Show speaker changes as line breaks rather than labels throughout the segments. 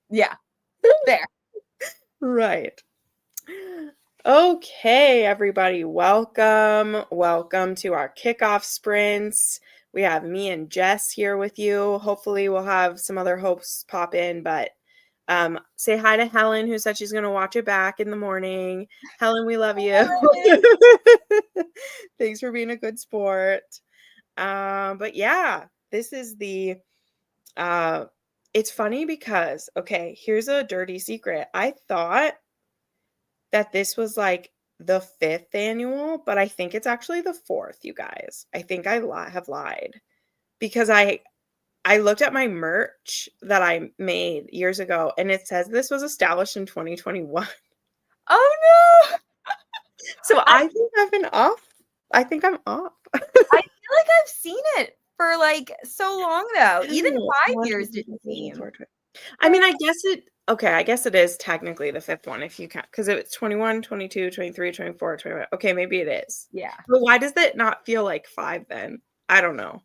Yeah. There.
Right. Okay, everybody, welcome. Welcome to our kickoff sprints. We have me and Jess here with you. Hopefully we'll have some other hosts pop in, but say hi to Helen, who said she's going to watch it back in the morning. Helen, we love you. Thanks for being a good sport. But yeah, this is it's funny because, okay, here's a dirty secret. I thought that this was like the 5th annual, but I think it's actually the 4th, you guys. I think I have lied because I looked at my merch that I made years ago and it says this was established in 2021.
Oh no.
So I think I've been off. I think I'm off.
I feel like I've seen it for like so long though. Even 5 years didn't seem.
I mean, I guess it is technically the 5th one if you count, because it's 21, 22, 23, 24, 21. Okay, maybe it is.
Yeah.
But why does it not feel like 5 then? I don't know.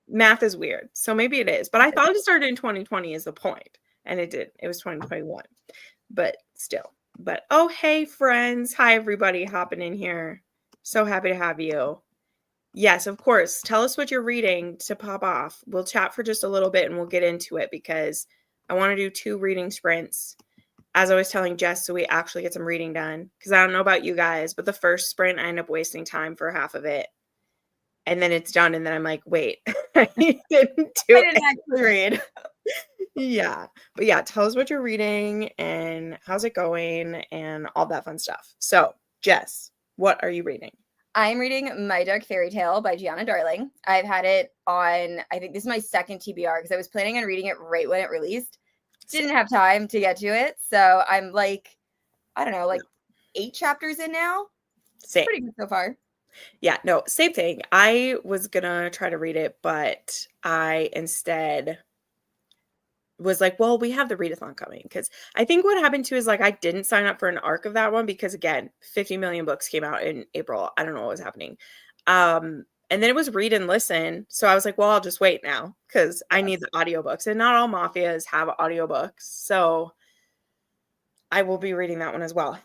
Math is weird. So maybe it is. But I thought it started in 2020 is the point. And it did. It was 2021. But still. But oh, hey, friends. Hi, everybody hopping in here. So happy to have you. Yes, of course. Tell us what you're reading to pop off. We'll chat for just a little bit and we'll get into it because I want to do 2 reading sprints, as I was telling Jess, so we actually get some reading done. Because I don't know about you guys, but the first sprint, I end up wasting time for half of it. And then it's done, and then I'm like, wait, I didn't
actually read.
Yeah. But yeah, tell us what you're reading and how's it going and all that fun stuff. So, Jess, what are you reading?
I'm reading My Dark Fairy Tale by Gianna Darling. I've had it on, I think this is my second TBR because I was planning on reading it right when it released. Didn't have time to get to it. So I'm like, I don't know, like 8 chapters in now.
Same.
Pretty good so far.
Yeah, no, same thing. I was gonna try to read it, but I instead was like, well, we have the readathon coming, because I think what happened too is like I didn't sign up for an arc of that one because again, 50 million books came out in April. I don't know what was happening. And then it was read and listen. So I was like, well, I'll just wait now because I need the audiobooks, and not all Mafias have audiobooks. So I will be reading that one as well.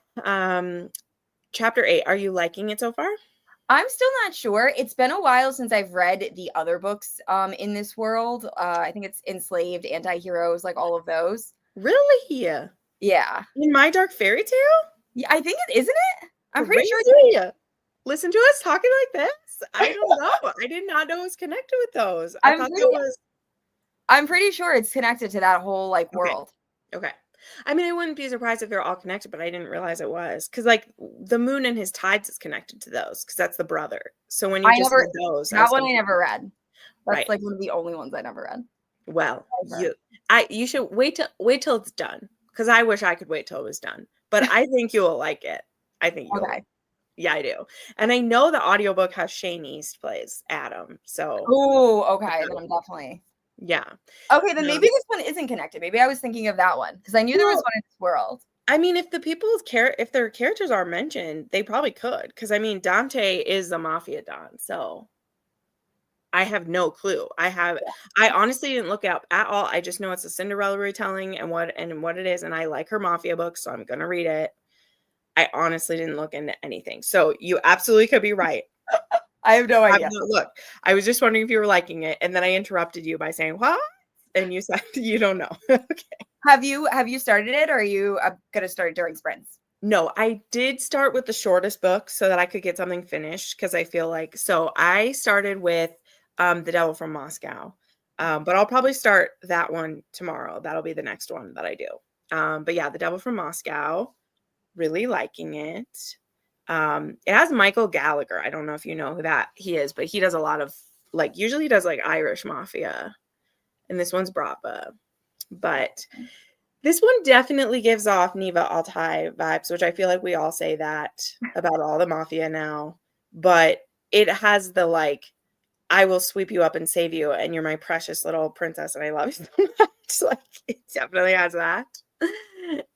Chapter 8. Are you liking it so far?
I'm still not sure. It's been a while since I've read the other books in this world. I think it's Enslaved, Anti-Heroes, like all of those.
Really?
Yeah.
In My Dark Fairy Tale?
Yeah, I think it isn't it? I'm pretty sure.
Listen to us talking like this. I don't know. I did not know it was connected with those.
I'm pretty sure it's connected to that whole like world.
Okay. I mean, I wouldn't be surprised if they're all connected, but I didn't realize it was because, like, the moon and his tides is connected to those because that's the brother. So when you read those,
that one I never read. That's
right.
Like one of the only ones I never read.
Well, you should wait till it's done because I wish I could wait till it was done, but I think you will like it. I think you will. Yeah, I do. And I know the audiobook has Shane East plays Adam. So
okay, then I'm definitely.
Yeah.
Okay, then maybe this one isn't connected. Maybe I was thinking of that one because I knew there was one in this world.
I mean, if their characters are mentioned, they probably could. Because I mean, Dante is the Mafia Don, so I have no clue. I honestly didn't look it up at all. I just know it's a Cinderella retelling and what it is, and I like her Mafia book, so I'm gonna read it. I honestly didn't look into anything, so you absolutely could be right.
I have no idea.
Look, I was just wondering if you were liking it, and then I interrupted you by saying, what? And you said you don't know. Okay.
Have you started it, or are you going to start during sprints?
No, I did start with the shortest book so that I could get something finished because I feel like, so I started with The Devil from Moscow, but I'll probably start that one tomorrow. That'll be the next one that I do. But yeah, The Devil from Moscow, really liking it. It has Michael Gallagher. I don't know if you know who that he is, but he does a lot of like, usually he does like Irish Mafia, and this one's Brapa. But this one definitely gives off Neva Altai vibes, which I feel like we all say that about all the Mafia now. But it has the like, I will sweep you up and save you, and you're my precious little princess, and I love you so much. Like, it definitely has that.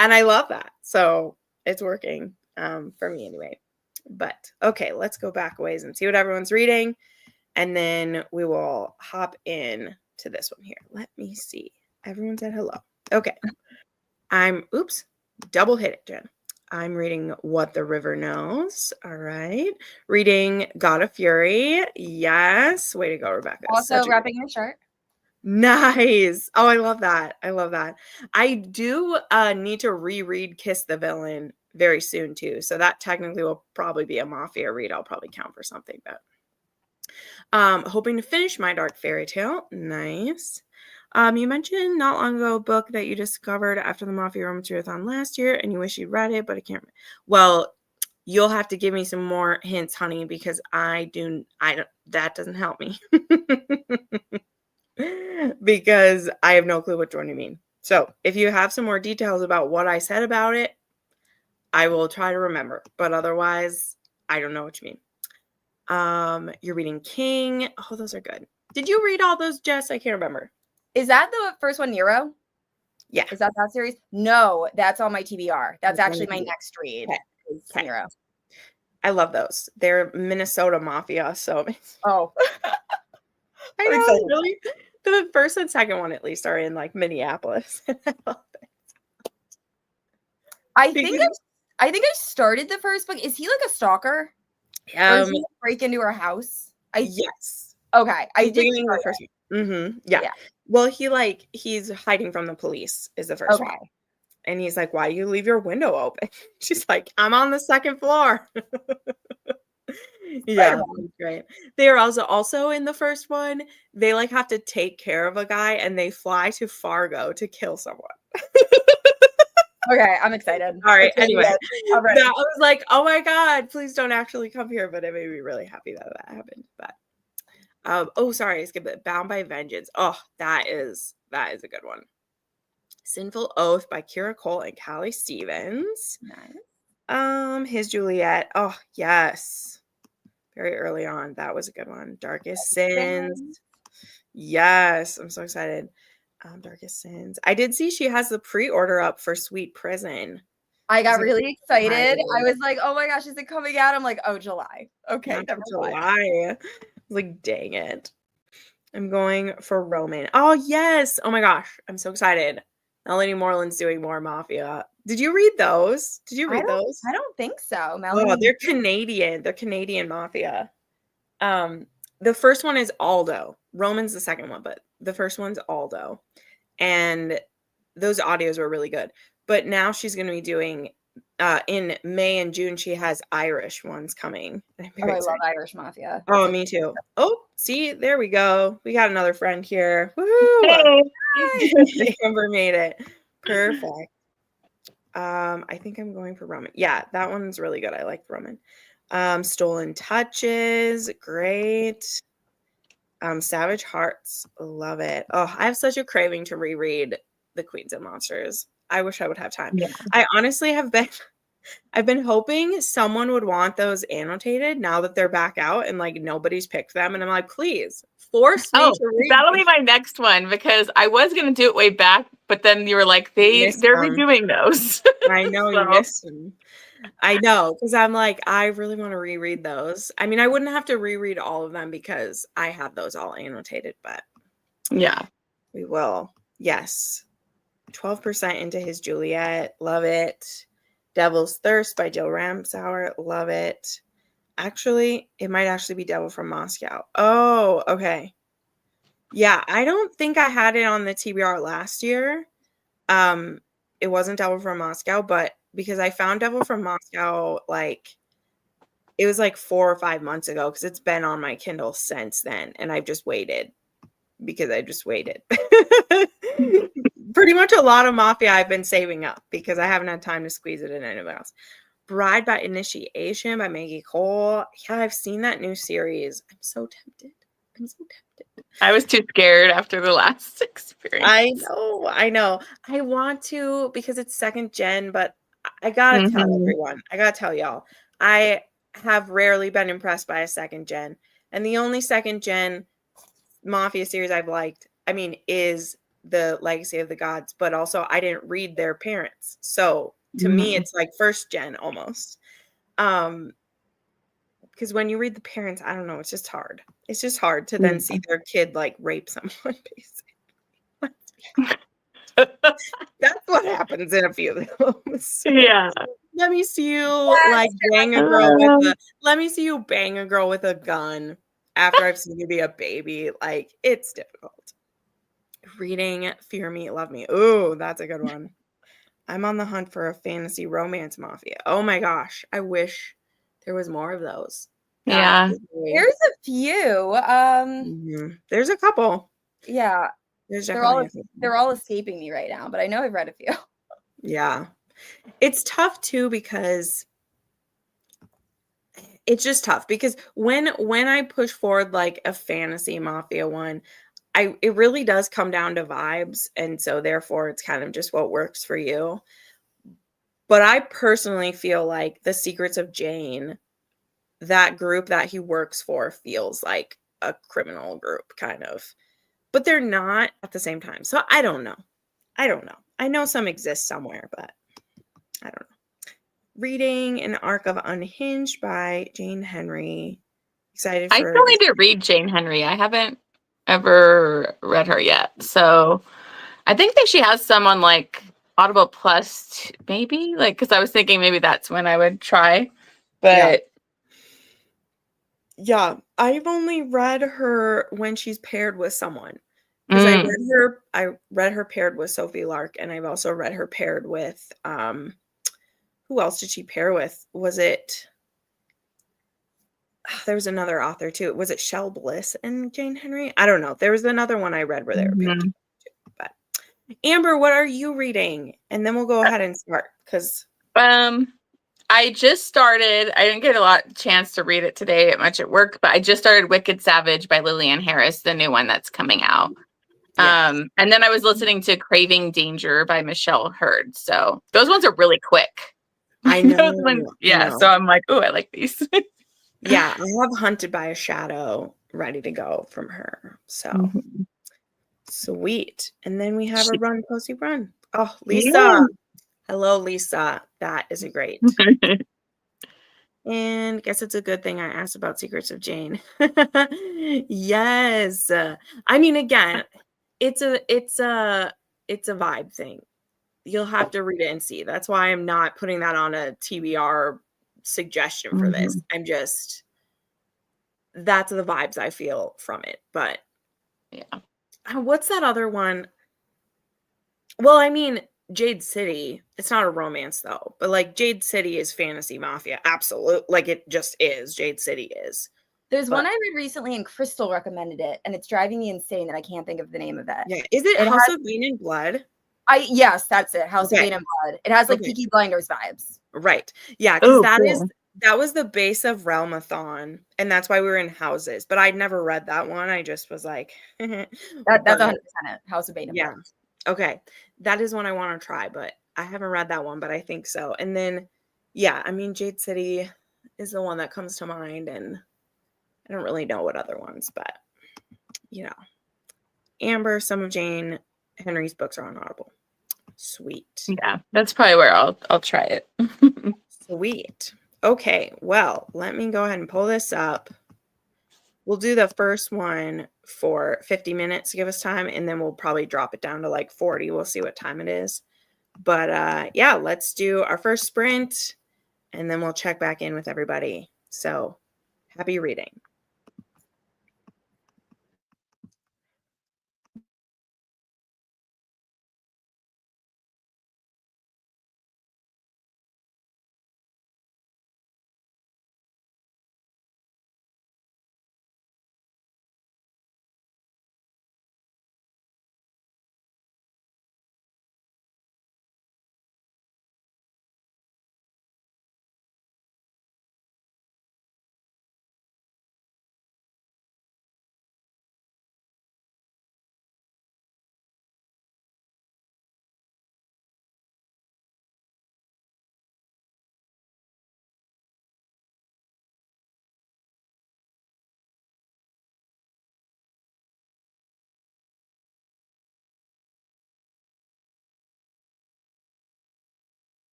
And I love that. So it's working for me anyway. But okay, let's go back a ways and see what everyone's reading. And then we will hop in to this one here. Let me see. Everyone said hello. Okay. double hit it, Jen. I'm reading What the River Knows. All right. Reading God of Fury. Yes. Way to go, Rebecca.
Also wrapping in a shirt.
Nice. Oh, I love that. I love that. I do need to reread Kiss the Villain very soon too. So that technically will probably be a Mafia read. I'll probably count for something, but hoping to finish My Dark Fairy Tale. Nice. You mentioned not long ago a book that you discovered after the Mafia Romance Readathon last year, and you wish you'd read it, but I can't. Well, you'll have to give me some more hints, honey, because I don't. That doesn't help me because I have no clue which one you mean. So, if you have some more details about what I said about it, I will try to remember. But otherwise, I don't know what you mean. You're reading King. Oh, those are good. Did you read all those, Jess? I can't remember.
Is that the first one, Nero?
Yeah.
Is that series? No, that's on my TBR. That's actually my next read.
Okay.
Nero.
I love those. They're Minnesota Mafia, so
oh.
I know, really. The first and second one, at least, are in like Minneapolis. I love it.
I think I started the first book. Is he like a stalker? Or does he break into her house?
Yes.
Okay. I did
the first one. Mm-hmm. Yeah. Well, he's hiding from the police is the first one. And he's like, why do you leave your window open? She's like, I'm on the second floor. Yeah, great. They are also in the first one. They like have to take care of a guy and they fly to Fargo to kill someone.
Okay, I'm excited.
All right. Anyway, I was like, oh my God, please don't actually come here. But it made me really happy that happened. But sorry, I skipped it. Bound by Vengeance. Oh, that is a good one. Sinful Oath by Kira Cole and Callie Stevens.
Nice.
His Juliet. Oh, yes. Very early on. That was a good one. Darkest Sins. Yes. I'm so excited. Darkest Sins. I did see she has the pre-order up for Sweet Prison.
I got really excited. I was like, oh my gosh, is it coming out? I'm like, oh, July. Okay, never mind.
July. Like, dang it. I'm going for Roman. Oh, yes. Oh my gosh. I'm so excited. Melanie Moreland's doing more Mafia. Did you read those? Did you read those?
I don't think so. Melanie.
Oh, they're Canadian. They're Canadian Mafia. The first one is Aldo. Roman's the second one, but the first one's Aldo. And those audios were really good. But now she's going to be doing, in May and June, she has Irish ones coming.
I love Irish Mafia.
Oh, me too. Oh, see, there we go. We got another friend here. Woohoo! Hey. Amber made it. Perfect. I think I'm going for Roman. Yeah, that one's really good. I like Roman. Stolen Touches, great. Savage Hearts, love it. Oh, I have such a craving to reread The Queens and Monsters. I wish I would have time. Yeah. I honestly I've been hoping someone would want those annotated now that they're back out and like nobody's picked them. And I'm like, please force me to read.
That'll be my next one because I was going to do it way back, but then you were like, they're redoing those.
I know you missed them. I know, because I'm like, I really want to reread those. I mean, I wouldn't have to reread all of them because I have those all annotated, but
yeah,
we will. Yes. 12% into His Juliet. Love it. Devil's Thirst by Jill Ramsauer. Love it. Actually, it might actually be Devil from Moscow. Oh, okay. Yeah, I don't think I had it on the TBR last year. It wasn't Devil from Moscow, but because I found Devil from Moscow, like, it was like 4 or 5 months ago because it's been on my Kindle since then. And I've just waited because I just waited. Pretty much a lot of Mafia I've been saving up because I haven't had time to squeeze it in anywhere else. Bride by Initiation by Maggie Cole. Yeah, I've seen that new series. I'm so tempted.
I was too scared after the last experience.
I know. I want to because it's second gen, but I gotta tell everyone. I gotta tell y'all. I have rarely been impressed by a second gen. And the only second gen Mafia series I've liked, is the Legacy of the Gods, but also I didn't read their parents. So to me, it's like first gen almost. Because when you read the parents, I don't know, it's just hard. It's just hard to then see their kid like rape someone, basically. That's what happens in a few of those.
Yeah.
Let me see you
Yes,
bang a girl let me see you bang a girl with a gun after I've seen you be a baby. Like, it's difficult. Reading Fear Me, Love Me. Ooh, that's a good one. I'm on the hunt for a fantasy romance mafia. Oh my gosh. I wish there was more of those.
Yeah.
There's a few.
There's a couple.
Yeah.
There's
They're
definitely
all escaping me right now, but I know I've read a few.
Yeah. It's tough too because it's just tough because when I push forward like a fantasy mafia one, it really does come down to vibes, and so therefore it's kind of just what works for you. But I personally feel like The Secrets of Jane, that group that he works for, feels like a criminal group kind of. But they're not at the same time. So I don't know. I know some exist somewhere, but I don't know. Reading An Arc of Unhinged by Jane Henry. Excited
I
for
still
this.
need to read Jane Henry. I haven't ever read her yet. So I think that she has some on like Audible Plus, maybe, like, because I was thinking maybe that's when I would try. But
Yeah, I've only read her when she's paired with someone. Because I read her paired with Sophie Lark, and I've also read her paired with who else did she pair with? Was it there was another author too. Was it Shel Bliss and Jane Henry? I don't know. There was another one I read where they were paired too. But Amber, what are you reading? And then we'll go ahead and start because
I just started. I didn't get a lot chance to read it today much at work, but I just started Wicked Savage by Lillian Harris, the new one that's coming out. And then I was listening to Craving Danger by Michelle Hurd. So those ones are really quick.
I know.
Those ones, yeah. So I'm like, oh, I like these.
Yeah, I have Hunted by a Shadow ready to go from her. So sweet. And then we have a Run, Posey, Run. Oh, Lisa.
Yeah.
Hello, Lisa. That is a great. And guess it's a good thing I asked about Secrets of Jane. Yes. I mean, again, it's a vibe thing. You'll have to read it and see. That's why I'm not putting that on a TBR suggestion for this. I'm just that's the vibes I feel from it. But
yeah.
What's that other one? Well, I mean, Jade City, it's not a romance though, but like Jade City is fantasy mafia. Absolute. Like it just is. Jade City is.
There's one I read recently and Crystal recommended it, and it's driving me insane that I can't think of the name of it.
Yeah. Is it House of Bane and Blood?
Yes, that's it. House of Bane and Blood. It has like Peaky Blinders vibes.
Right. Yeah, because that was the base of Realmathon, and that's why we were in houses. But I'd never read that one. I just was like,
that's 100% it. House of Bane and Blood.
Okay. That is one I want to try, but I haven't read that one, but I think so. And then, yeah, I mean, Jade City is the one that comes to mind, and I don't really know what other ones, but you know, Amber, some of Jane Henry's books are on Audible. Sweet.
Yeah, that's probably where I'll try it.
Sweet. Okay, well, let me go ahead and pull this up. We'll do the first one for 50 minutes to give us time, and then we'll probably drop it down to like 40. We'll see what time it is. But yeah, let's do our first sprint, and then we'll check back in with everybody. So happy reading.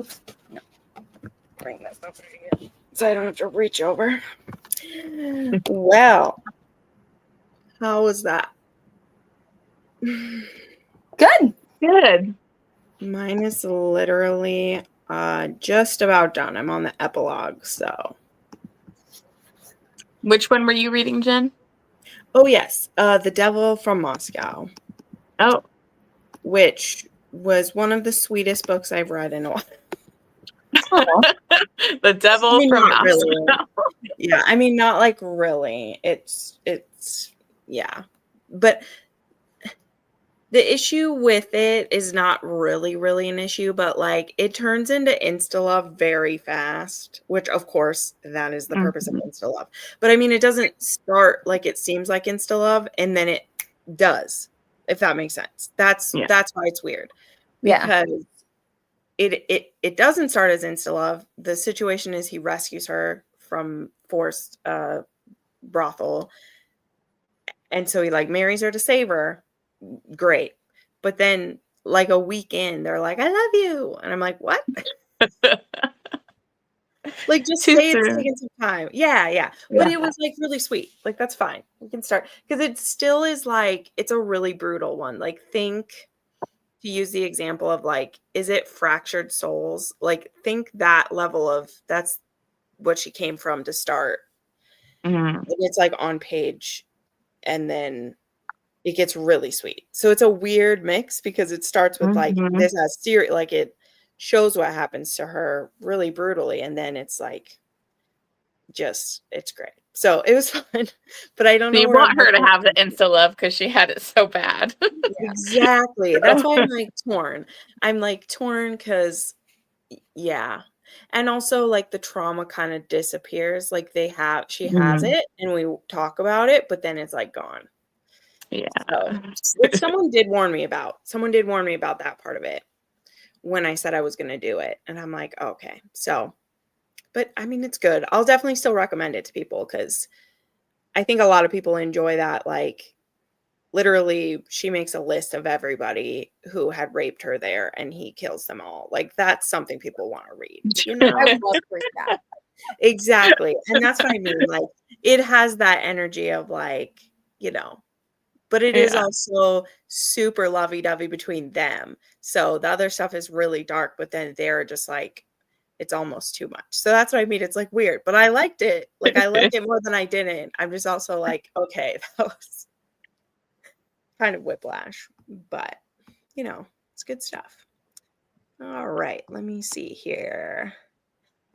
Oops. No. Bring this over again so I don't have to reach over. Well, how was that?
Good.
Good.
Mine is literally just about done. I'm on the epilogue, so.
Which one were you reading, Jen?
Oh, yes. The Devil from Moscow.
Oh.
Which was one of the sweetest books I've read in a while.
The Devil from
not
Moscow.
really. Yeah, I mean, not like really. It's yeah. But the issue with it is not really an issue, but like it turns into insta-love very fast, which of course that is the purpose of insta-love. But I mean, it doesn't start like it seems like insta-love and then it does, if that makes sense. That's why it's weird. Because it doesn't start as insta-love. The situation is he rescues her from forced brothel. And so he like marries her to save her. Great. But then like a week in, they're like, I love you. And I'm like, what? Like just say it's taking some time. Yeah. But it was like really sweet. Like that's fine. We can start. Because it still is like, it's a really brutal one. Like think, to use the example of like, is it Fractured Souls? Like think that level of, that's what she came from to start. And it's like on page and then it gets really sweet. So it's a weird mix because it starts with like this has serious, like it shows what happens to her really brutally, and then it's like just it's great. So it was fun, but I don't know.
You want her to have the insta love because she had it so bad.
Exactly. That's why I'm like torn. I'm like torn because and also like the trauma kind of disappears. Like she has it, and we talk about it, but then it's like gone.
Yeah.
So, which someone did warn me about. Someone did warn me about that part of it when I said I was going to do it. And I'm like, okay. So, but I mean, it's good. I'll definitely still recommend it to people because I think a lot of people enjoy that. Like, literally, she makes a list of everybody who had raped her there and he kills them all. Like, that's something people want to read. You know?
I would love to read that.
Exactly. And that's what I mean. Like, it has that energy of like, you know, but it is also super lovey-dovey between them. So the other stuff is really dark, but then they're just like, it's almost too much. So that's what I mean. It's like weird, but I liked it. Like I liked it more than I didn't. I'm just also like, okay, that was kind of whiplash, but you know, it's good stuff. All right, let me see here.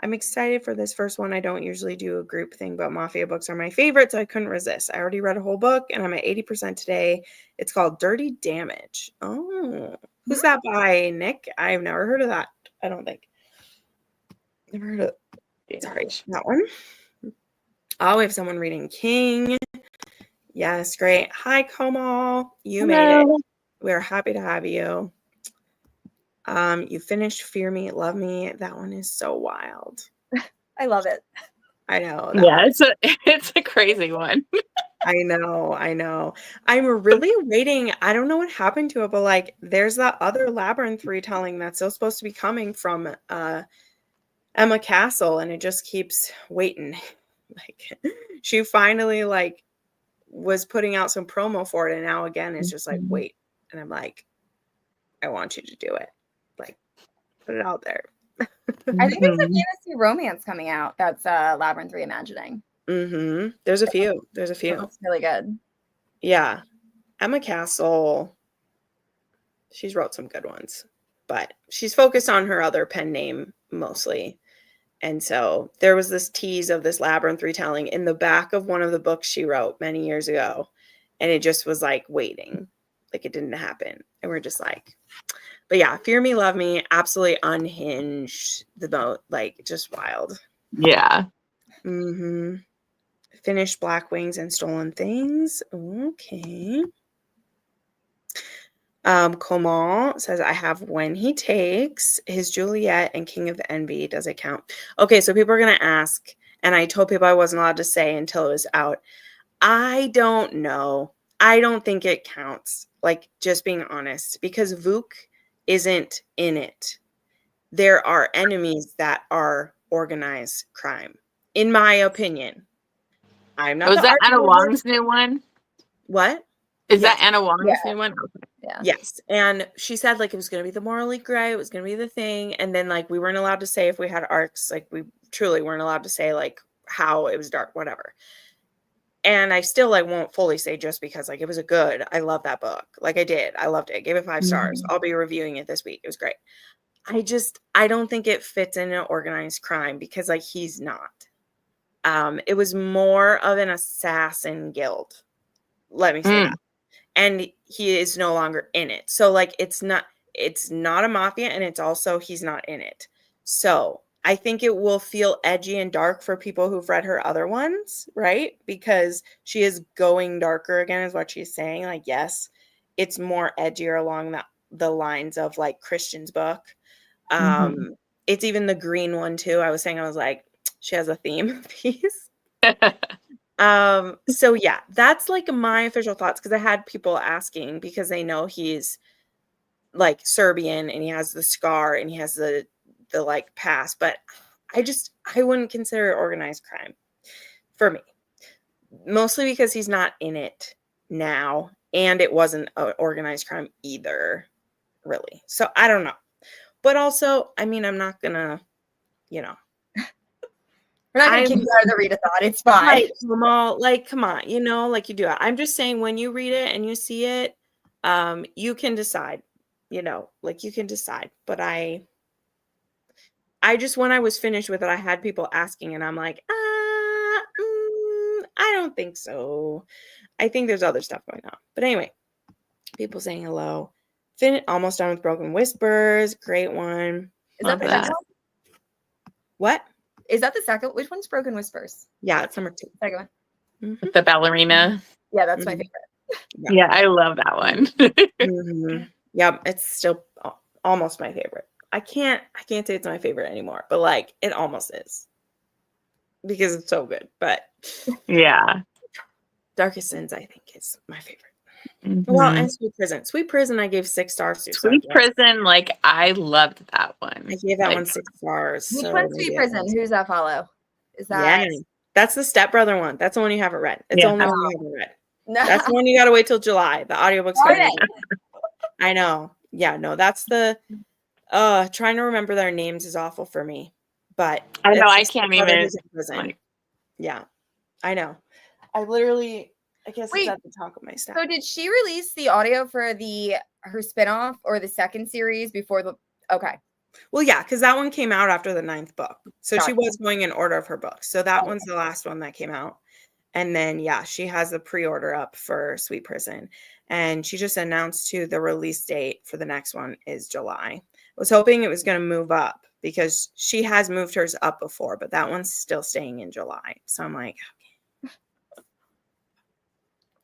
I'm excited for this first one. I don't usually do a group thing, but Mafia books are my favorite, so I couldn't resist. I already read a whole book, and I'm at 80% today. It's called Dirty Damage. Oh, who's that by, Nick? I've never heard of that. I don't think. Never heard of it. Sorry, that one. Oh, we have someone reading King. Yes, great. Hi, Komal. You made it. We're happy to have you. You finished Fear Me, Love Me. That one is so wild.
I love it.
I know.
Yeah, it's a crazy one.
I know. I'm really waiting. I don't know what happened to it, but like there's that other Labyrinth retelling that's still supposed to be coming from Emma Castle, and it just keeps waiting. Like she finally like was putting out some promo for it, and now again it's just like wait. And I'm like, I want you to do it. Like put it out there.
I think there's a fantasy romance coming out that's Labyrinth reimagining.
There's a few.
It looks really good.
Yeah. Emma Castle, she's wrote some good ones, but she's focused on her other pen name mostly. And so there was this tease of this Labyrinth retelling in the back of one of the books she wrote many years ago. And it just was like waiting. Like it didn't happen. And we're just like, but yeah, Fear Me, Love Me, absolutely unhinged. The boat, like just wild.
Yeah.
Finished Black Wings and Stolen Things. Okay. Comal says, I have When He Takes, his Juliet, and King of Envy. Does it count? Okay, so people are going to ask, and I told people I wasn't allowed to say until it was out. I don't know. I don't think it counts. Like, just being honest, because Vuk isn't in it. there are enemies that are organized crime, in my opinion. I'm not.
Was that Anna
arguer.
Wong's new one?
What?
Is
Yes.
that Anna Wong's
Yeah.
new one?
Yeah.
Yes. And she said like it was going to be the morally gray, it was going to be the thing. And then like we weren't allowed to say if we had arcs, like we truly weren't allowed to say like how it was dark, whatever. And I still like won't fully say just because like it was I love that book. Like I did. I loved it. I gave it 5 stars. I'll be reviewing it this week. It was great. I don't think it fits in an organized crime because like he's not. It was more of an assassin guild. Let me say that. And he is no longer in it. So like it's not a mafia, and it's also he's not in it. So I think it will feel edgy and dark for people who've read her other ones, right? Because she is going darker again, is what she's saying. Like, yes, it's more edgier along the lines of like Christian's book. It's even the green one too. I was like, she has a theme piece. So yeah, that's like my official thoughts, because I had people asking because they know he's like Serbian and he has the scar and he has the like past, but I wouldn't consider it organized crime for me, mostly because he's not in it now, and it wasn't an organized crime either, really. So I don't know, but also, I mean, I'm not gonna,
We're not going to kick you out of the readathon. It's fine.
Right, Jamal, like, come on, like you do it. I'm just saying, when you read it and you see it, you can decide, like you can decide. But I just, when I was finished with it, I had people asking, and I'm like, I don't think so. I think there's other stuff going on. But anyway, people saying hello. Almost done with Broken Whispers. Great one.
Is that the second one?
What?
Is that the second? Which one's Broken Whispers?
Yeah, it's number 2.
Second one.
With the ballerina.
Yeah, that's my favorite.
Yeah, I love that one.
Yeah, it's still almost my favorite. I can't say it's my favorite anymore, but like it almost is, because it's so good. But
yeah,
Darkest Sins, I think, is my favorite. Well, and Sweet Prison I gave 6 stars to.
Sweet Prison, like I loved that one.
I gave that one 6 stars.
Which one's Sweet Prison? Who's that follow? Is that
that's the Stepbrother one. That's the one you haven't read. It's the only one you haven't read.
No.
That's the one you gotta wait till July. The audiobook's coming. I know. Yeah, no, that's the trying to remember their names is awful for me. But
I know I can't even.
Yeah, I know. I guess it's at the top of my stack.
So did she release the audio for her spinoff or the second series before the? Okay.
Well, yeah, because that one came out after the 9th book, so she was going in order of her books. So that one's the last one that came out, and then she has the pre-order up for Sweet Prison, and she just announced too the release date for the next one is July. I was hoping it was going to move up because she has moved hers up before, but that one's still staying in July. So I'm like, okay.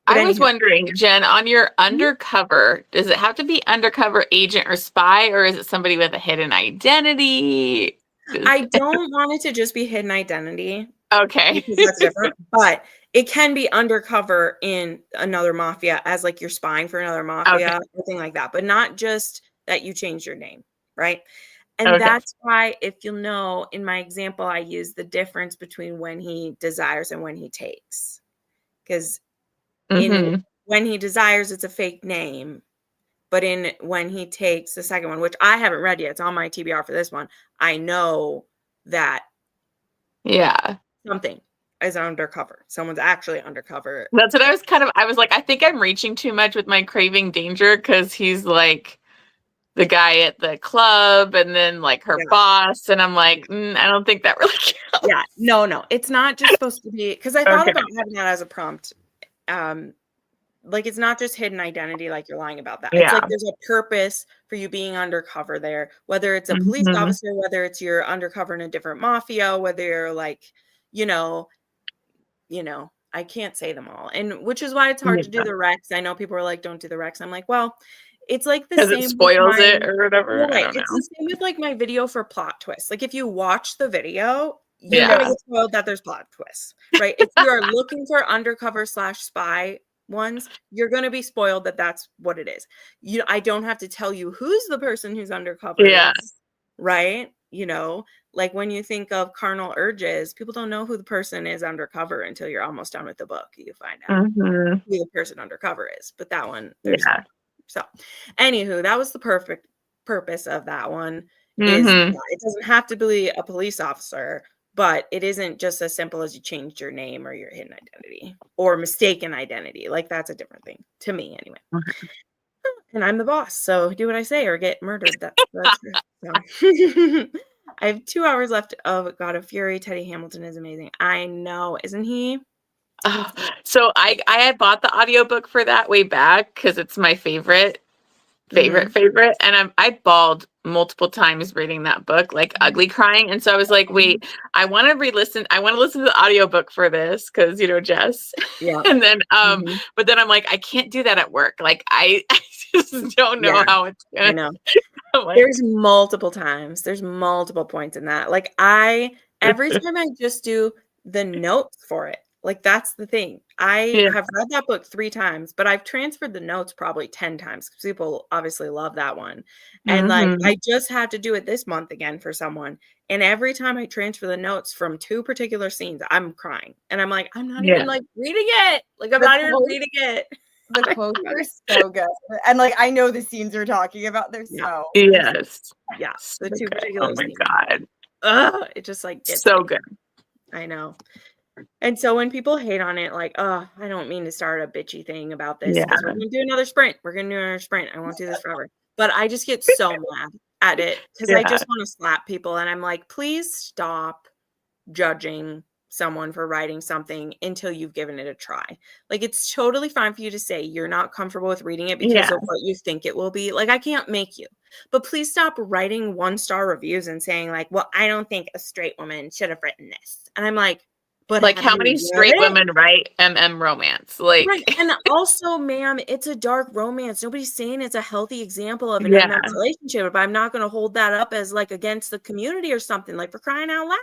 I was wondering, Jen, on your undercover, does it have to be undercover agent or spy, or is it somebody with a hidden identity?
I don't want it to just be hidden identity.
Okay.
Because that's different. But it can be undercover in another mafia as like you're spying for another mafia, something like that. But not just that you change your name, right? And that's why, if you'll know, in my example, I use the difference between when he desires and when he takes. Because when he desires, it's a fake name. But when he takes the second one, which I haven't read yet, it's on my TBR for this one, I know that something is undercover. Someone's actually undercover.
That's what I was like, I think I'm reaching too much with my craving danger, because he's like the guy at the club and then like her boss. And I'm like, I don't think that really counts.
Yeah, no. It's not just supposed to be, because I thought about having that as a prompt. Like it's not just hidden identity, like you're lying about that. It's like there's a purpose for you being undercover there, whether it's a police officer, whether it's you're undercover in a different mafia, whether you're like, I can't say them all. And which is why it's hard to do the Recs. I know people are like, don't do the Recs. I'm like, well, it's like the same.
It spoils it or whatever.
Right. It's the same with like my video for plot twists. Like if you watch the video, you're gonna get spoiled that there's plot twists, right? If you are looking for undercover / spy ones, you're going to be spoiled that that's what it is. I don't have to tell you who's the person who's undercover. right? You know, like when you think of carnal urges, people don't know who the person is undercover until you're almost done with the book. You find out who the person undercover is. But that one, there's
Yeah.
so anywho, that was the perfect purpose of that one is it doesn't have to be a police officer, but it isn't just as simple as you changed your name or your hidden identity or mistaken identity. Like that's a different thing to me anyway. And I'm the boss, so do what I say or get murdered. That's so. I have 2 hours left of God of Fury. Teddy Hamilton is amazing. I know, isn't he?
So I had bought the audiobook for that way back because it's my favorite. And I bawled multiple times reading that book, like ugly crying. And so I was like, wait, I want to listen to the audiobook for this because, you know, Jess.
Yeah.
And then, but then I'm like, I can't do that at work. Like, I just don't know how it's going
I know. There's multiple times. There's multiple points in that. Like every time I just do the notes for it, like that's the thing. I have read that book 3 times, but I've transferred the notes probably 10 times because people obviously love that one. And like I just had to do it this month again for someone. And every time I transfer the notes from 2 particular scenes, I'm crying. And I'm like, I'm not even like reading it. Like I'm not even reading it.
The quotes are so good. And like I know the scenes you're talking about. They're so
yes.
The 2 particular scenes.
God.
It just like gets
so good.
I know. And so when people hate on it, like, I don't mean to start a bitchy thing about this because we're going to do another sprint. I won't do this forever. But I just get so mad at it because I just want to slap people. And I'm like, please stop judging someone for writing something until you've given it a try. Like, it's totally fine for you to say you're not comfortable with reading it because of what you think it will be. Like, I can't make you. But please stop writing 1-star reviews and saying like, well, I don't think a straight woman should have written this. And I'm like, but
like how many straight women write romance? Like,
right. And also, ma'am, it's a dark romance. Nobody's saying it's a healthy example of an unhealthy relationship, but I'm not going to hold that up as like against the community or something. Like, for crying out loud,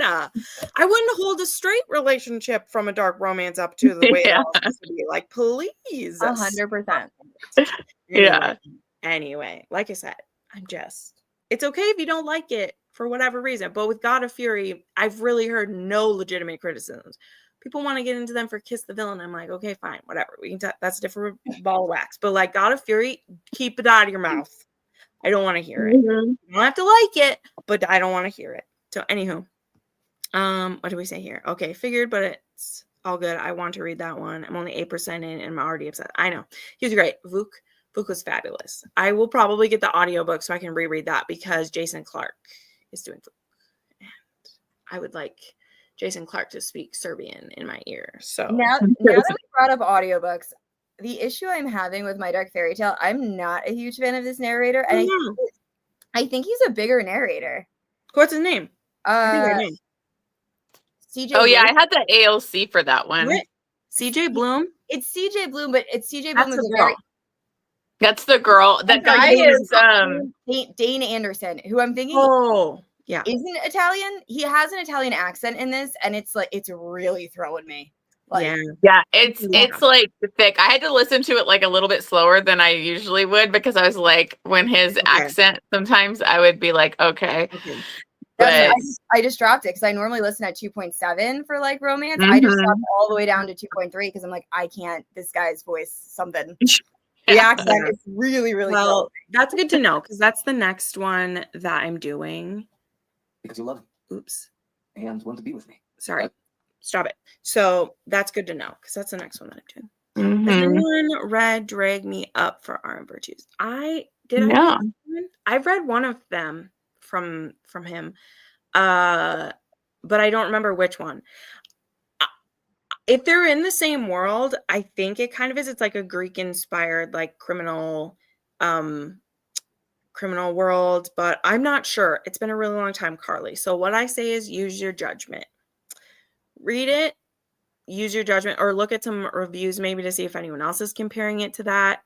I wouldn't hold a straight relationship from a dark romance up to the way it all has to be. Like, please,
100%.
Anyway, like I said, it's okay if you don't like it for whatever reason. But with God of Fury, I've really heard no legitimate criticisms. People want to get into them for Kiss the Villain. I'm like, okay, fine, whatever. We can that's a different ball of wax. But like God of Fury, keep it out of your mouth. I don't want to hear it. You don't have to like it, but I don't want to hear it. So anywho, what do we say here? Okay, figured, but it's all good. I want to read that one. I'm only 8% in and I'm already upset. I know. He was great. Vuk was fabulous. I will probably get the audiobook so I can reread that because Jason Clark is doing Vuk. And I would like Jason Clark to speak Serbian in my ear. So
now that we brought up audiobooks, the issue I'm having with My Dark Fairy Tale, I'm not a huge fan of this narrator. And I think he's a bigger narrator.
What's his name?
CJ.
Oh, yeah, I had the ALC for that one.
What? CJ Bloom?
It's CJ Bloom, but it's CJ
That's
Bloom is
the girl.
That's the girl. That guy is
Dane Anderson, who I'm thinking isn't Italian. He has an Italian accent in this, and it's like it's really throwing me. Like,
it's like thick. I had to listen to it like a little bit slower than I usually would because I was like, when his accent, sometimes I would be like, okay.
But I just dropped it because I normally listen at 2.7 for like romance. I just dropped all the way down to 2.3 because I'm like, I can't. This guy's voice, something. The accent is really, really
well. That's good to know because that's the next one that I'm doing.
Because you love me.
Oops.
And want to be with me.
Sorry. Stop it. So that's good to know because that's the next one that I'm doing. Has anyone read Drag Me Up for Armed Virtues? I've read one of them from him, but I don't remember which one. If they're in the same world, I think it kind of is. It's like a Greek-inspired, like criminal world, but I'm not sure. It's been a really long time, Carly. So what I say is use your judgment. Read it, use your judgment, or look at some reviews maybe to see if anyone else is comparing it to that.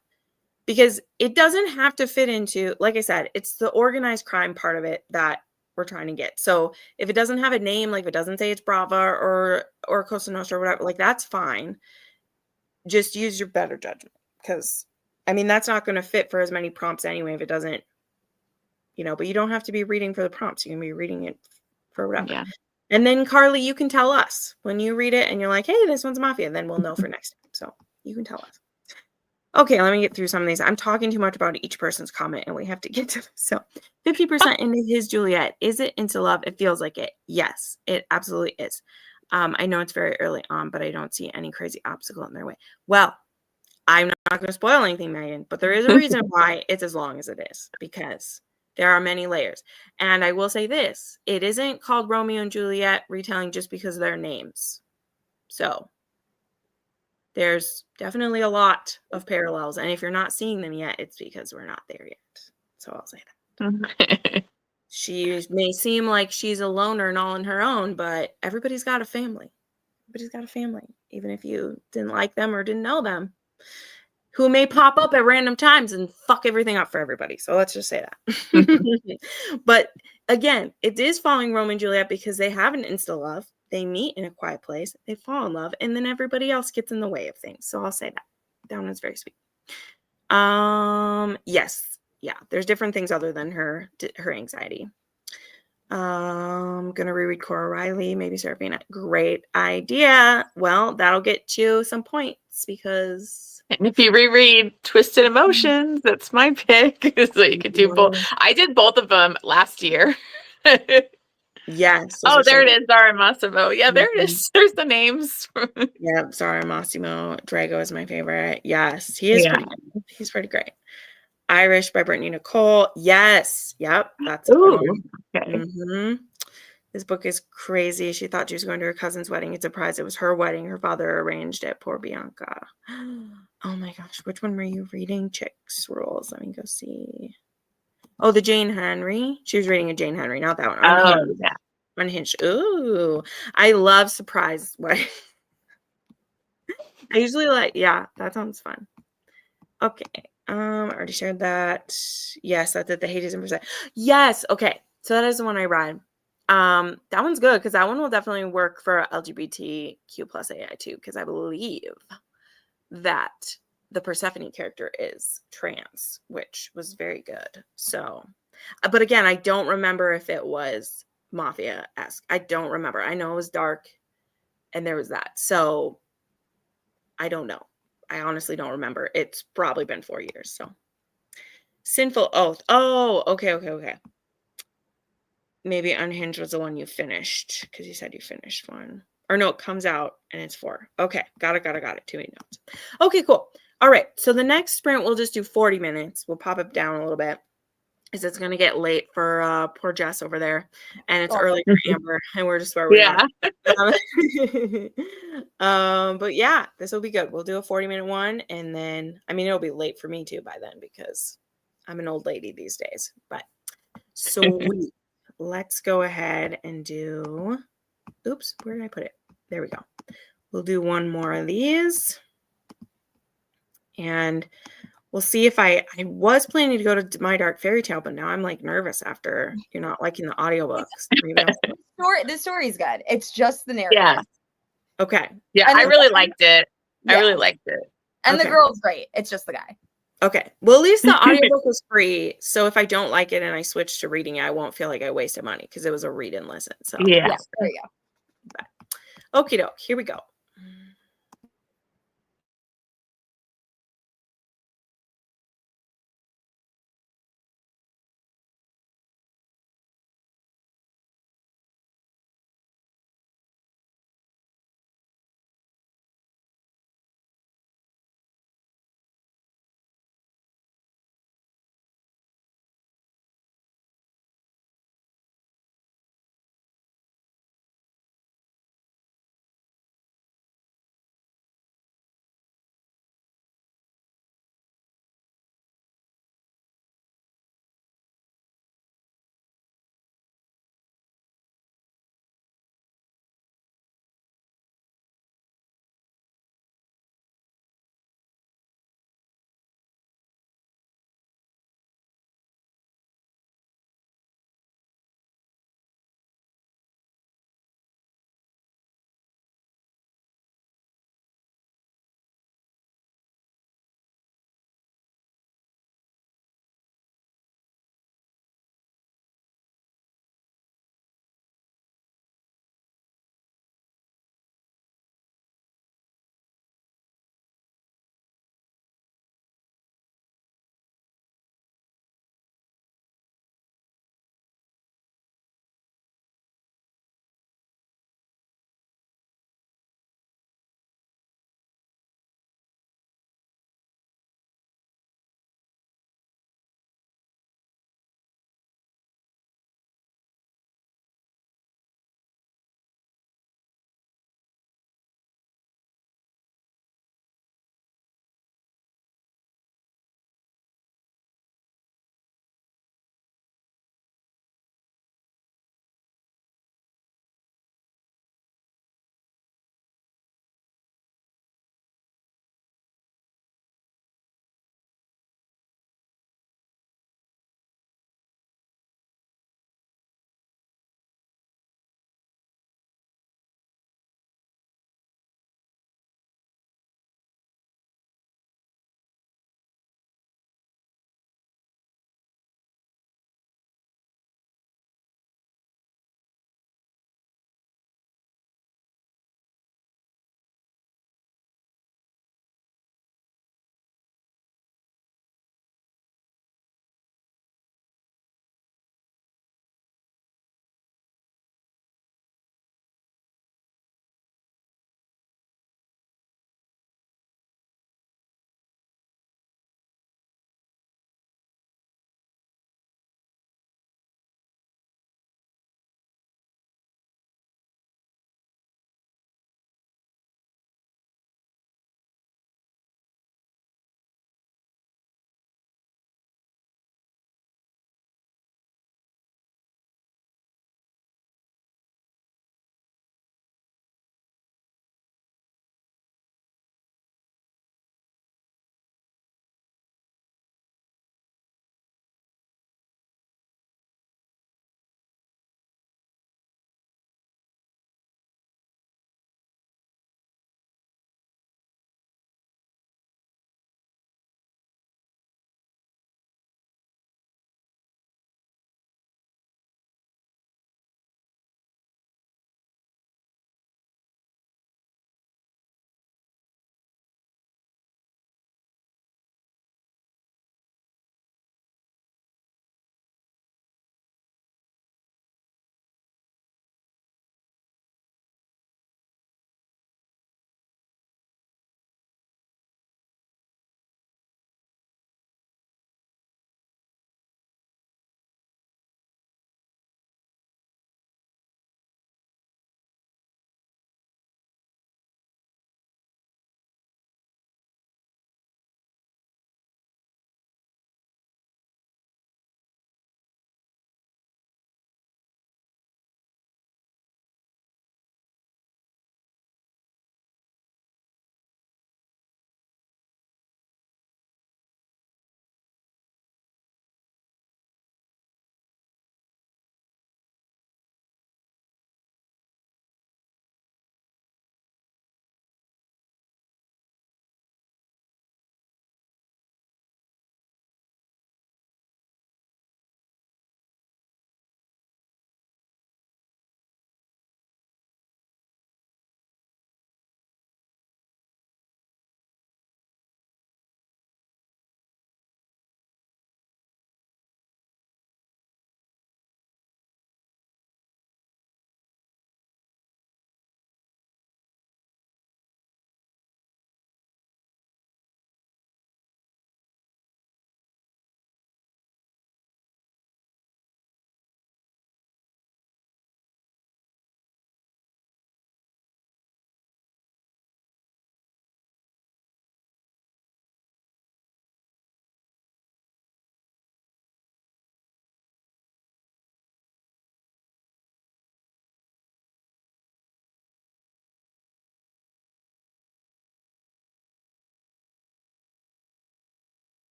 Because it doesn't have to fit into, like I said, it's the organized crime part of it that we're trying to get. So if it doesn't have a name, like if it doesn't say it's Brava or Cosa Nostra or whatever, like that's fine. Just use your better judgment. Because, I mean, that's not going to fit for as many prompts anyway if it doesn't but you don't have to be reading for the prompts. You can be reading it for whatever.
Yeah.
And then Carly, you can tell us when you read it and you're like, hey, this one's Mafia, then we'll know for next time. So you can tell us. Okay, let me get through some of these. I'm talking too much about each person's comment and we have to get to this. So 50% into his Juliet. Is it into love? It feels like it. Yes, it absolutely is. I know it's very early on, but I don't see any crazy obstacle in their way. Well, I'm not going to spoil anything, Megan, but there is a reason why it's as long as it is, because there are many layers. And I will say this, it isn't called Romeo and Juliet retelling just because of their names. So there's definitely a lot of parallels. And if you're not seeing them yet, it's because we're not there yet. So I'll say that. She may seem like she's a loner and all on her own, but everybody's got a family. Everybody's got a family, even if you didn't like them or didn't know them, who may pop up at random times and fuck everything up for everybody. So let's just say that. But again, it is following Romeo and Juliet because they have an insta love. They meet in a quiet place, they fall in love, and then everybody else gets in the way of things. So I'll say that. That one is very sweet. Yes. Yeah, there's different things other than her anxiety. Gonna reread Cora Riley, maybe Serafina. Great idea. Well, that'll get you some points because
And if you reread Twisted Emotions, that's my pick. So you could do both. I did both of them last year.
yes.
Oh, there it is, Zara Massimo. Yeah, there it is. There's the names.
Yep, Zara Massimo. Drago is my favorite. Yes, he is pretty good. He's pretty great. Irish by Brittany Nicole. Yes. Yep, that's a good one.
Okay.
This book is crazy. She thought she was going to her cousin's wedding. It's a surprise. It was her wedding. Her father arranged it. Poor Bianca. Oh my gosh. Which one were you reading? Chicks Rules. Let me go see. Oh, the Jane Henry. She was reading a Jane Henry, not that one. Unhinged.
Yeah.
Unhinged. Ooh. I love surprise wedding. I usually that sounds fun. Okay. I already shared that. Yes, that's it. The Hades and Persephone. Yes. Okay. So that is the one I read. That one's good because that one will definitely work for LGBTQ plus AI too, because I believe that the Persephone character is trans, which was very good. So, but again, I don't remember if it was Mafia-esque. I don't remember. I know it was dark and there was that. So I don't know. I honestly don't remember. It's probably been 4 years. So Sinful Oath. Oh, okay. Maybe Unhinged was the one you finished because you said you finished one. Or no, it comes out and it's 4. Okay, got it. Too many notes. Okay, cool. All right, so the next sprint we'll just do 40 minutes. We'll pop it down a little bit because it's going to get late for poor Jess over there. And it's early for Amber and we're just where we're at. But yeah, this will be good. We'll do a 40-minute one. And then, it'll be late for me too by then because I'm an old lady these days. But sweet. Let's go ahead and do, oops, where did I put it? There we go. We'll do one more of these. And we'll see if I was planning to go to My Dark Fairy Tale, but now I'm like nervous after you're not liking the audiobooks.
The story's good. It's just the narrative.
Yeah.
Okay.
Yeah, I really liked it.
Yeah.
I really liked it.
And the girl's great. It's just the guy.
Okay. Well, at least the audiobook was free. So if I don't like it and I switch to reading it, I won't feel like I wasted money because it was a read and listen. So
yeah.
There you
go. Okie doke. Here we go.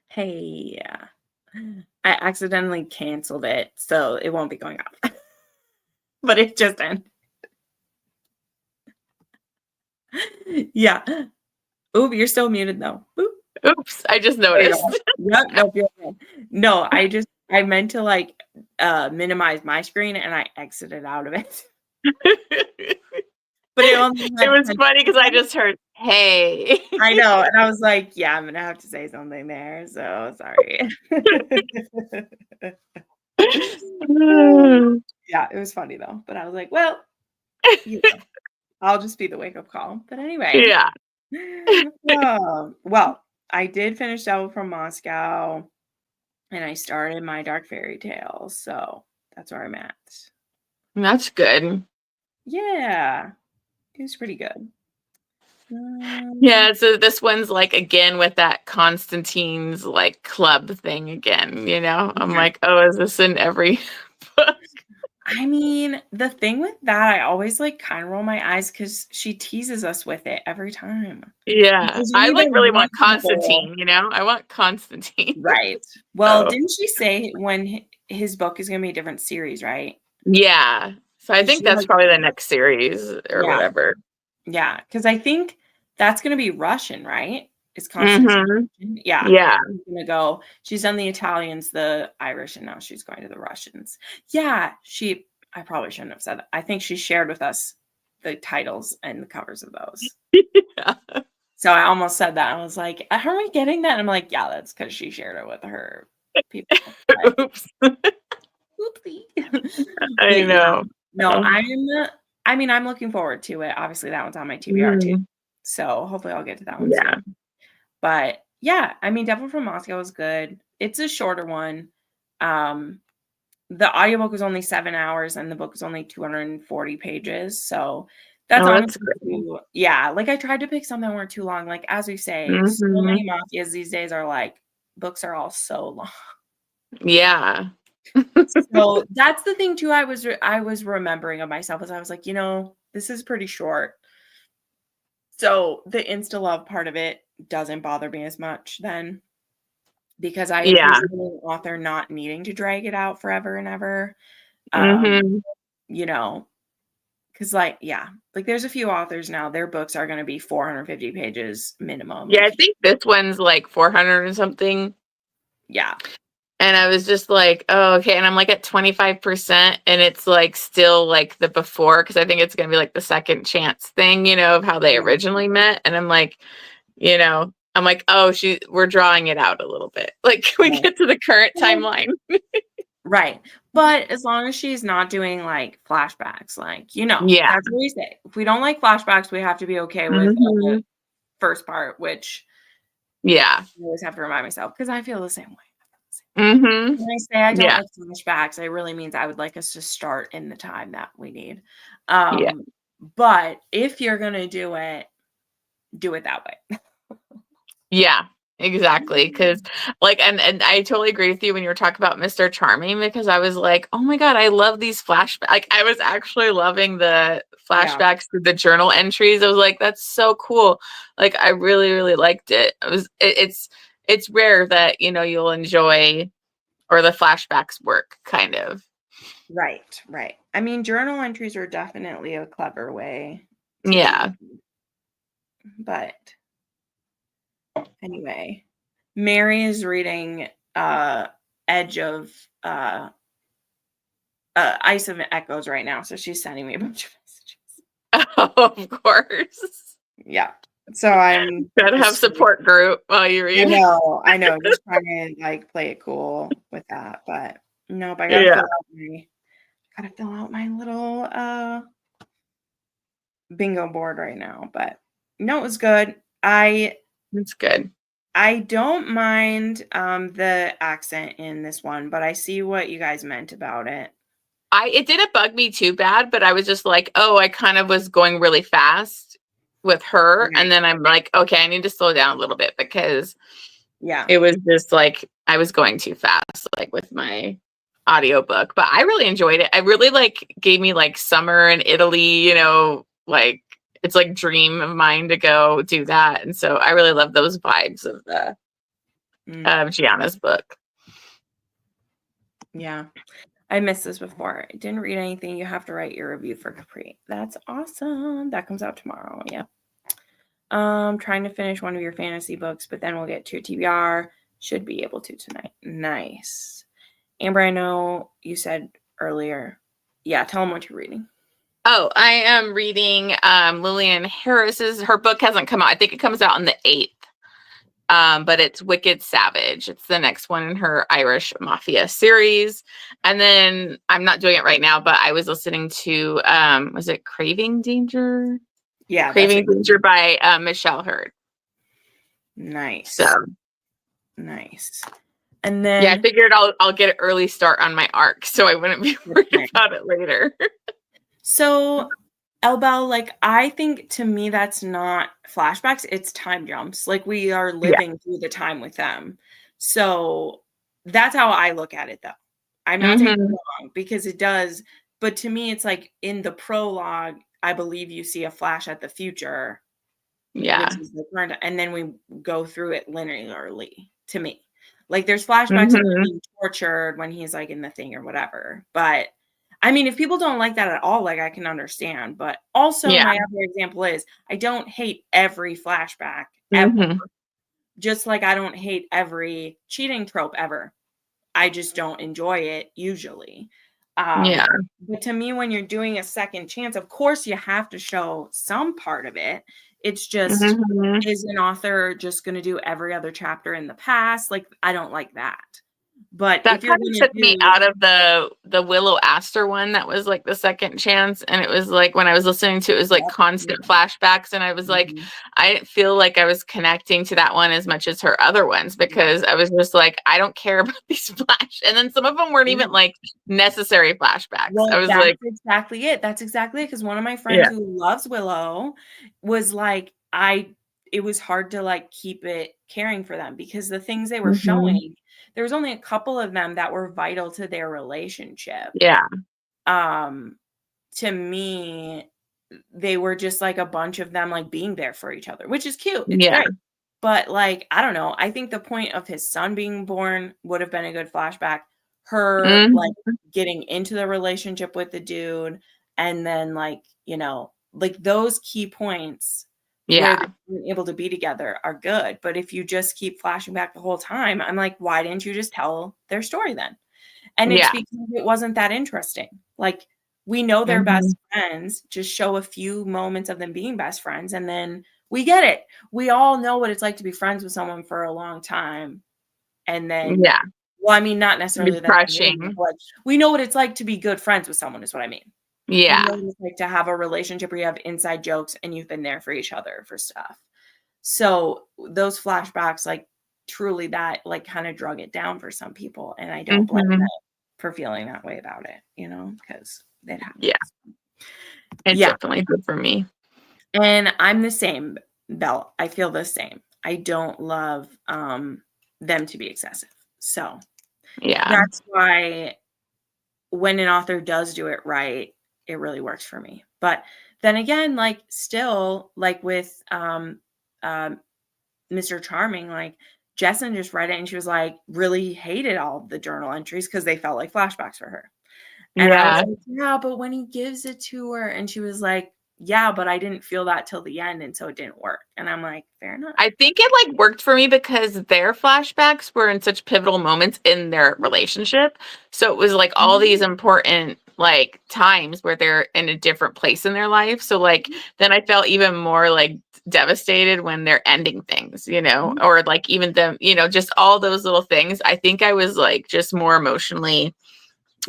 Hey, I accidentally canceled it, so it won't be going up. But it just ended. Yeah. Ooh, you're still muted though. Boop.
Oops, I just
There you
noticed.
go. Yep, nope, you're okay. No, I meant to like minimize my screen and I exited out of it. But it only
It was funny because I just heard, hey.
I know, and I was like, yeah, I'm gonna have to say something there. So sorry. Yeah, it was funny though. But I was like, well, you know, I'll just be the wake-up call. But anyway.
Yeah.
Well, I did finish Devil from Moscow and I started my Dark Fairy Tale. So that's where I'm at.
That's good.
Yeah. It was pretty good.
Yeah, so this one's like again with that Constantine's like club thing again, you know? I'm like, oh, is this in every book?
I mean, the thing with that, I always like kind of roll my eyes because she teases us with it every time.
Yeah.
Because
I like
even
really
more
want
people-
Constantine, you know? I want Constantine.
Right. Well,
So-
didn't she say when his book is going to be a different series, right?
Yeah. So I think
She
that's
like-
probably the next series or
Yeah.
whatever.
Yeah, because I think that's going to be Russian, right? It's Constantine. Yeah.
Yeah.
She's gonna go. She's done the Italians, the Irish, and now she's going to the Russians. Yeah, I probably shouldn't have said that. I think she shared with us the titles and the covers of those.
Yeah.
So I almost said that. I was like, "Are we getting that?" And I'm like, "Yeah, that's because she shared it with her people." But,
Oops.
oopsie.
I know.
No, I'm looking forward to it. Obviously, that one's on my TBR too. So hopefully I'll get to that one soon. But yeah, I mean, Devil from Moscow is good. It's a shorter one. The audiobook was only 7 hours and the book is only 240 pages. So that's honestly
cool.
Yeah, like I tried to pick something that weren't too long. Like as we say, so many mafias these days are like books are all so long.
Yeah.
So that's the thing too. I was remembering of myself as I was like, this is pretty short. So the insta love part of it doesn't bother me as much then, because I appreciate an author not needing to drag it out forever and ever. Because like there's a few authors now, their books are going to be 450 pages minimum.
Yeah, I think this one's like 400 and something.
Yeah.
And I was just like, oh, okay. And I'm like at 25%. And it's like still like the before, because I think it's going to be like the second chance thing, of how they originally met. And I'm like, oh, we're drawing it out a little bit. Like, can we get to the current timeline?
Right. But as long as she's not doing like flashbacks, that's what we say. If we don't like flashbacks, we have to be okay with the first part, which I always have to remind myself because I feel the same way. When I say I don't like flashbacks, it really means I would like us to start in the time that we need. But if you're going to do it that way.
Yeah, exactly. Because and I totally agree with you when you were talking about Mr. Charming, because I was like, oh my God, I love these flashbacks. Like I was actually loving the flashbacks to the journal entries. I was like, that's so cool. Like I really, really liked it. It's rare that, you'll enjoy or the flashbacks work kind of.
Right. I mean, journal entries are definitely a clever way.
Yeah.
But anyway, Mary is reading Edge of Ice of Echoes right now. So she's sending me a bunch of messages.
Oh, of course.
Yeah. So I'm
gotta have support group while you read.
I know. Just trying to play it cool with that, but nope. I gotta fill out my little bingo board right now. But no, it was good.
It's good.
I don't mind the accent in this one, but I see what you guys meant about it.
It didn't bug me too bad, but I was just like, oh, I kind of was going really fast with her. And then I'm like, okay, I need to slow down a little bit because it was just like I was going too fast, like with my audiobook. But I really enjoyed it. I really gave me summer in Italy, it's like dream of mine to go do that. And so I really love those vibes of of Gianna's book.
Yeah. I missed this before. I didn't read anything. You have to write your review for Capri. That's awesome. That comes out tomorrow. Yeah. Trying to finish one of your fantasy books, but then we'll get to TBR. Should be able to tonight. Nice. Amber, I know you said earlier. Yeah, tell them what you're reading.
Oh, I am reading Lillian Harris's. Her book hasn't come out. I think it comes out on the 8th. But it's Wicked Savage. It's the next one in her Irish Mafia series. And then I'm not doing it right now, but I was listening to was it Craving Danger?
Yeah.
Craving Danger by Michelle Hurd.
Nice.
So
nice. And then
yeah, I figured I'll get an early start on my arc so I wouldn't be worried about it later.
So Elbel, like, I think to me that's not flashbacks, it's time jumps. Like, we are living through the time with them. So that's how I look at it, though. I'm not saying it's wrong, because it does, but to me it's like in the prologue, I believe you see a flash at the future.
Yeah.
Which is the current, and then we go through it linearly, to me. Like, there's flashbacks of him being tortured when he's like in the thing or whatever. But I mean, if people don't like that at all, like, I can understand. But also, my other example is I don't hate every flashback ever. Just like I don't hate every cheating trope ever. I just don't enjoy it usually. But to me, when you're doing a second chance, of course you have to show some part of it. It's just, is an author just going to do every other chapter in the past? Like, I don't like that. But
that kind of took me out of the Willow Astor one that was like the second chance, and it was like when I was listening to it was like constant flashbacks, and I was like, I didn't feel like I was connecting to that one as much as her other ones, because I was just like, I don't care about these and then some of them weren't even like necessary flashbacks.
Well,
I was
that's
like,
exactly it. That's exactly it. Because one of my friends who loves Willow was like, it was hard to like keep it caring for them, because the things they were showing, there was only a couple of them that were vital to their relationship. To me, they were just like a bunch of them like being there for each other, which is cute. It's great. But like, I don't know. I think the point of his son being born would have been a good flashback. Her like getting into the relationship with the dude, and then like, you know, like those key points where they're able to be together are good. But if you just keep flashing back the whole time, I'm like, why didn't you just tell their story then? And it's because it wasn't that interesting. Like, we know they're best friends. Just show a few moments of them being best friends, and then we get it. We all know what it's like to be friends with someone for a long time. And then, well, I mean, not necessarily that, but we know what it's like to be good friends with someone, is what I mean. You know what it's like to have a relationship where you have inside jokes and you've been there for each other for stuff. So those flashbacks, like, truly that like kind of drug it down for some people. And I don't blame them for feeling that way about it, you know, because it happens.
It's definitely good for me.
And I'm the same, Belle. I feel the same. I don't love them to be excessive. So that's why when an author does do it right, it really works for me. But then again, like, still, like with Mr. Charming, like, Jessamine just read it and she was like, really hated all of the journal entries because they felt like flashbacks for her. And I was like, yeah, but when he gives it to her, and she was like, yeah, but I didn't feel that till the end, and so it didn't work. And I'm like, fair enough.
I think it like worked for me because their flashbacks were in such pivotal moments in their relationship. So it was like all these important like times where they're in a different place in their life. So like then I felt even more like devastated when they're ending things, you know, or like even them, you know, just all those little things. I think I was like just more emotionally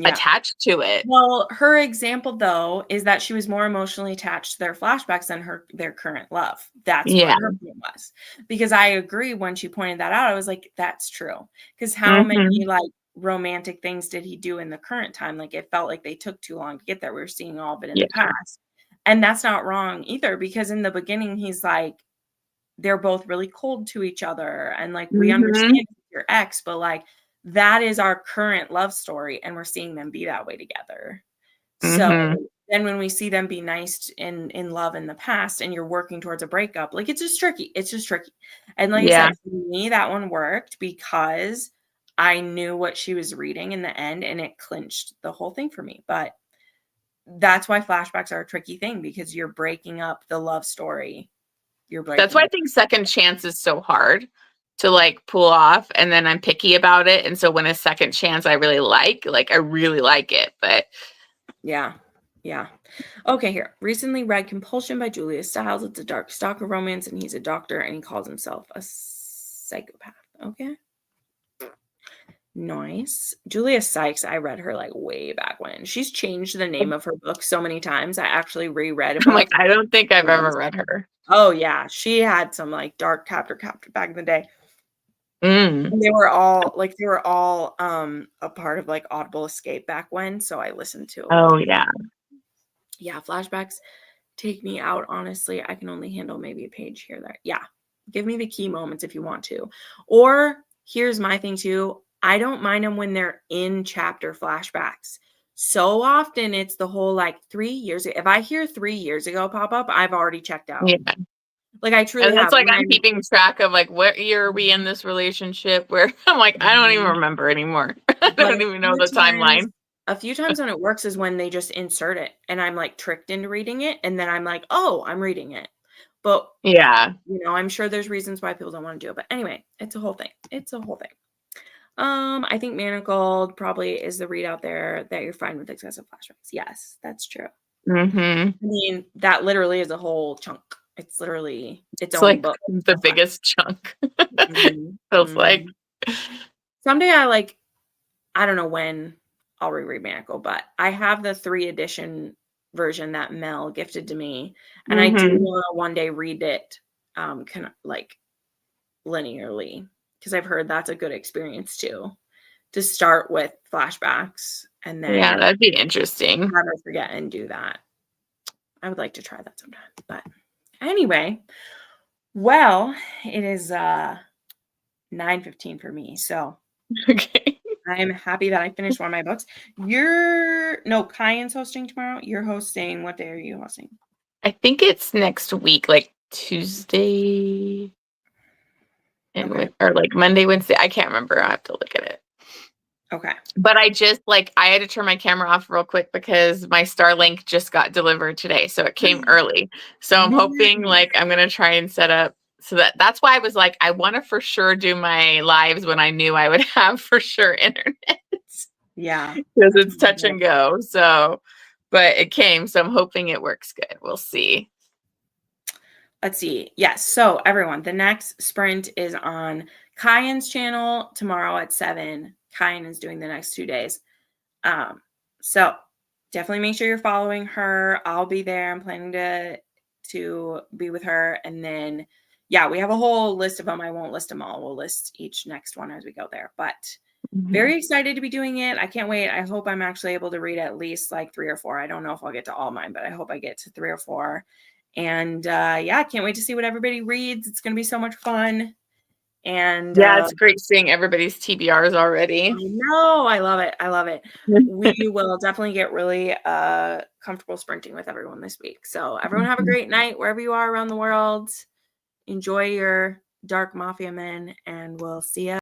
attached to it.
Well, her example though is that she was more emotionally attached to their flashbacks than their current love. That's what her point was. Because I agree, when she pointed that out, I was like, that's true. Because how many like romantic things did he do in the current time? Like, it felt like they took too long to get there. We were seeing all of it in the past. And that's not wrong either, because in the beginning he's like, they're both really cold to each other, and like we understand your ex, but like that is our current love story, and we're seeing them be that way together. So then when we see them be nice in love in the past and you're working towards a breakup, like it's just tricky. It's just tricky. And like I
Yeah.
said, for me, that one worked because I knew what she was reading in the end and it clinched the whole thing for me. But that's why flashbacks are a tricky thing because you're breaking up the love story.
That's why I think second chance is so hard to like pull off, and then I'm picky about it. And so when a second chance I really like I really like it. But
yeah. Okay, here. Recently read Compulsion by Julia Stiles. It's a dark stalker romance, and he's a doctor, and he calls himself a psychopath. Okay. Nice. Julia Sykes, I read her like way back when. She's changed the name of her book so many times. I actually reread a
I'm like,
book.
I don't think I've ever read her.
Oh yeah, she had some like dark chapter back in the day.
Mm.
And they were all a part of like Audible Escape back when, so I listened to.
Oh yeah.
Yeah, flashbacks take me out. Honestly, I can only handle maybe a page here, there. Yeah, give me the key moments if you want to. Or here's my thing too. I don't mind them when they're in chapter flashbacks. So often it's the whole like 3 years ago. If I hear 3 years ago pop up, I've already checked out.
Yeah.
Like I truly
And that's
have.
like I'm keeping track of like what year are we in this relationship where I'm like, I don't even remember anymore. I don't even know the timeline.
A few times when it works is when they just insert it and I'm like tricked into reading it. And then I'm like, oh, I'm reading it. But
yeah,
I'm sure there's reasons why people don't want to do it. But anyway, it's a whole thing. I think Manacled probably is the read out there that you're fine with excessive flashbacks. Yes, that's true.
Mm-hmm.
I mean, that literally is a whole chunk. It's literally its own
like
book.
The biggest chunk.
Mm-hmm.
Feels like
someday I don't know when I'll reread Manacle, but I have the 3 edition version that Mel gifted to me, and I do want to one day read it, kind of like linearly, because I've heard that's a good experience too, to start with flashbacks and then
that'd be interesting.
never forget and do that. I would like to try that sometime. But anyway, well, it is 9:15 for me, so
Okay.
I'm happy that I finished one of my books. Kyan's hosting tomorrow. You're hosting. What day are you hosting?
I think it's next week, like Tuesday and or like Monday, Wednesday. I can't remember. I have to look at it.
Okay.
But I just I had to turn my camera off real quick because my Starlink just got delivered today. So it came early. So I'm hoping I'm going to try and set up so that's why I was like, I want to for sure do my lives when I knew I would have for sure internet.
Yeah.
Because it's touch and go. So, but it came. So I'm hoping it works good. We'll see.
Let's see. Yes. So everyone, the next sprint is on Kyan's channel tomorrow at 7. Kyan is doing the next 2 days. So definitely make sure you're following her. I'll be there. I'm planning to be with her. And then, we have a whole list of them. I won't list them all. We'll list each next one as we go there. But very excited to be doing it. I can't wait. I hope I'm actually able to read at least like 3 or 4. I don't know if I'll get to all mine, but I hope I get to 3 or 4. And I can't wait to see what everybody reads. It's going to be so much fun. And
it's great seeing everybody's TBRs already.
No, I love it. We will definitely get really comfortable sprinting with everyone this week. So everyone have a great night wherever you are around the world. Enjoy your dark mafia men, and we'll see you